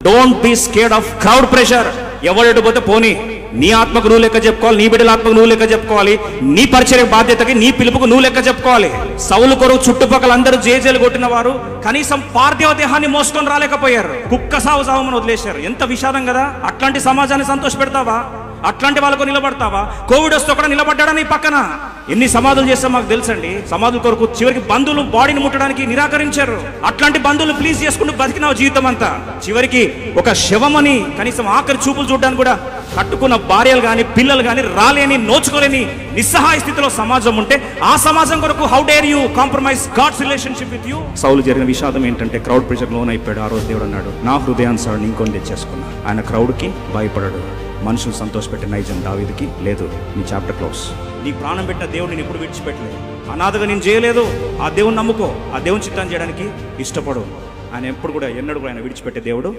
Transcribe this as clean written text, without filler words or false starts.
Don't be scared of crowd pressure. ఎవరు పోతే పోనీ, నీ ఆత్మకు నువ్వు లెక్క చెప్పుకోవాలి, నీ బిడ్డల ఆత్మకు నువ్వు లెక్క చెప్పుకోవాలి, నీ పరిచయ బాధ్యతకి నీ పిలుపుకు నువ్వు లెక్క చెప్పుకోవాలి. సౌలు కొరకు చుట్టుపక్కల అందరూ జేజేలు కొట్టిన వారు కనీసం పార్థివ దేహాన్ని మోసుకొని రాలేకపోయారు. కుక్క సావు సావమని వదిలేశారు. ఎంత విషాదం కదా. అట్లాంటి సమాజాన్ని సంతోష పెడతావా? అట్లాంటి వాళ్ళకు నిలబడతావా? కోవిడ్ వస్తే కూడా నిలబడ్డా నీ పక్కన. ఎన్ని సమాధులు చేస్తాం మాకు తెలుసండి. సమాధుల కొరకు చివరికి బంధువులు బాడీని ముట్టడానికి నిరాకరించారు. అట్లాంటి బంధువులు ప్లీజ్ చేసుకుంటూ బతికినావు జీవితం అంతా. చివరికి ఒక శవమని కనీసం ఆఖరి చూపులు చూడడానికి కూడా కట్టుకున్న భార్యలు కానీ పిల్లలు కానీ రాలేని, నోచుకోలేని నిస్సహాయ స్థితిలో సమాజం ఉంటే ఆ సమాజం కొరకు how dare you compromise God's relationship with you. Saul జరిగిన విషాదం ఏంటంటే క్రౌడ్ ప్రెషర్ లోన్ అయిపోయాడు. ఆ రోజు దేవుడు అన్నాడు, నా హృదయానుసారాన్ని ఇంకొని తెచ్చేసుకున్నా. ఆయన క్రౌడ్కి భయపడాడు. మనుషులు సంతోషపెట్టే నైజం దావీదుకి లేదు. నీ చాప్టర్ క్లోజ్. నీ ప్రాణం పెట్టిన దేవుడు నేను ఎప్పుడు విడిచిపెట్టలేదు. అనాథగా నేను చేయలేదు. ఆ దేవుని నమ్ముకో. ఆ దేవుని చిత్తాన్ని చేయడానికి ఇష్టపడు. ఆయన ఎప్పుడు కూడా ఎన్నడూ కూడా ఆయన విడిచిపెట్టే దేవుడు.